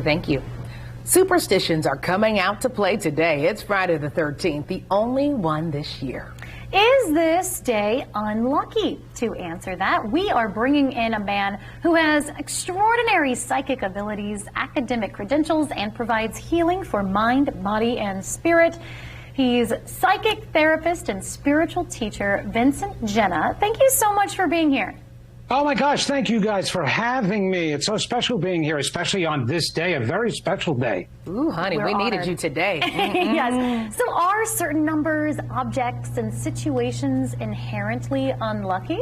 Thank you. Superstitions are coming out to play today. It's Friday the 13th, the only one this year. Is this day unlucky? To answer that, we are bringing in a man who has extraordinary psychic abilities, academic credentials, and provides healing for mind, body, and spirit. He's psychic therapist and spiritual teacher, Vincent Jenna. Thank you so much for being here. Oh my gosh, thank you guys for having me. It's so special being here, especially on this day, a very special day. Ooh, honey, we needed you today. Yes. So are certain numbers, objects, and situations inherently unlucky?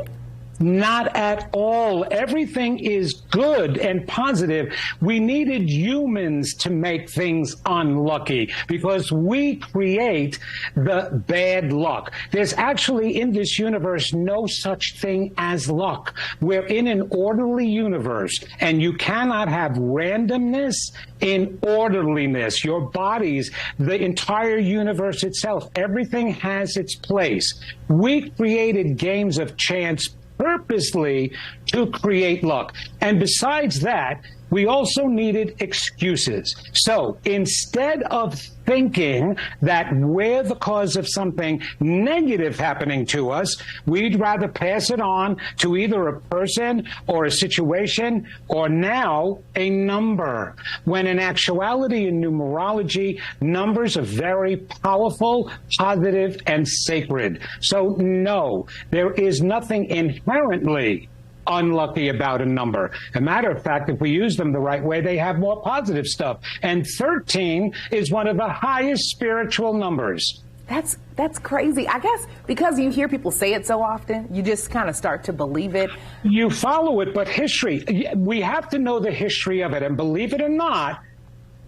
Not at all. Everything is good and positive. We needed humans to make things unlucky because we create the bad luck. There's actually in this universe no such thing as luck. We're in an orderly universe, and you cannot have randomness in orderliness. Your bodies, the entire universe itself, everything has its place. We created games of chance purposely to create luck. And besides that, we also needed excuses. So instead of thinking that we're the cause of something negative happening to us, we'd rather pass it on to either a person or a situation or now a number. When in actuality, in numerology, numbers are very powerful, positive, and sacred. So no, there is nothing inherently unlucky about a number. As a matter of fact, if we use them the right way, they have more positive stuff. And 13 is one of the highest spiritual numbers. That's crazy. I guess because you hear people say it so often, you just kind of start to believe it. You follow it, but history, we have to know the history of it. And believe it or not,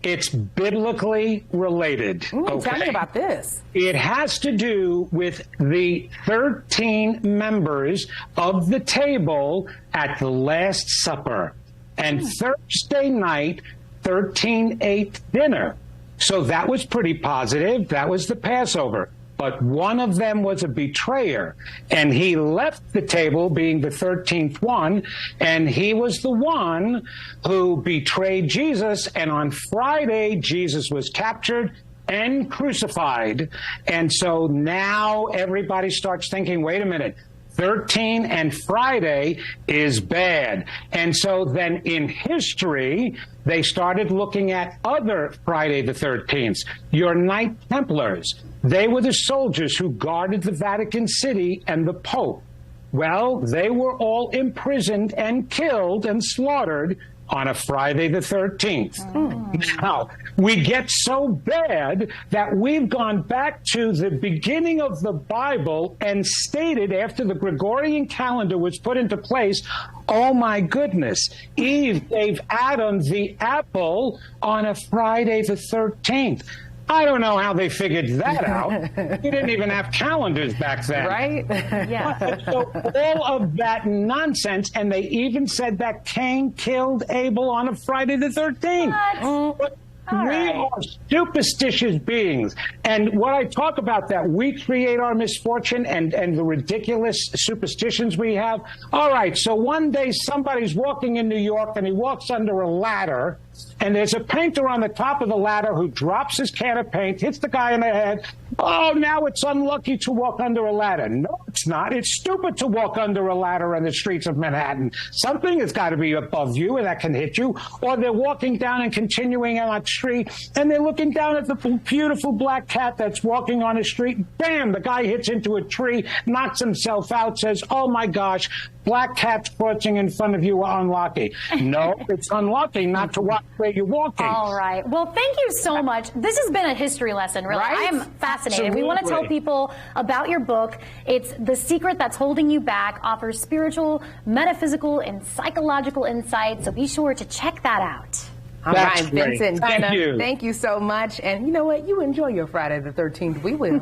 it's biblically related. Okay? Tell me about this. It has to do with the 13 members of the table at the Last Supper. And Thursday night, 13 ate dinner. So that was pretty positive. That was the Passover. But one of them was a betrayer, and he left the table, being the 13th one, and he was the one who betrayed Jesus. And on Friday, Jesus was captured and crucified. And so now everybody starts thinking, wait a minute, 13 and Friday is bad. And so then in history, they started looking at other Friday the 13th, your Knight Templars. They were the soldiers who guarded the Vatican City and the Pope. Well, they were all imprisoned and killed and slaughtered on a Friday the 13th. Now, we get so bad that we've gone back to the beginning of the Bible and stated after the Gregorian calendar was put into place, oh my goodness, Eve gave Adam the apple on a Friday the 13th. I don't know how they figured that out. You didn't even have calendars back then. Right? Yeah. So all of that nonsense, and they even said that Cain killed Abel on a Friday the 13th. What? We are superstitious beings. And what I talk about, that we create our misfortune and the ridiculous superstitions we have. All right, so one day somebody's walking in New York and he walks under a ladder, and there's a painter on the top of the ladder who drops his can of paint, hits the guy in the head. Oh, now it's unlucky to walk under a ladder. No, it's not. It's stupid to walk under a ladder in the streets of Manhattan. Something has got to be above you and that can hit you. Or they're walking down and continuing on a street, and they're looking down at the beautiful black cat that's walking on a street. Bam! The guy hits into a tree, knocks himself out, says, oh my gosh, black cats crossing in front of you are unlucky. No, it's unlucky not to walk where you're walking. All right. Well, thank you so much. This has been a history lesson, really. Right? I am fascinated. Absolutely. We want to tell people about your book. It's The Secret That's Holding You Back, offers spiritual, metaphysical, and psychological insights. So be sure to check that out. All That's right, great. Vincent, Thank Jenna, you. thank you so much. And you know what? You enjoy your Friday the 13th. We will.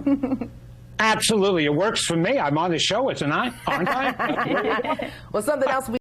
Absolutely. It works for me. I'm on the show, aren't I? Well, something else we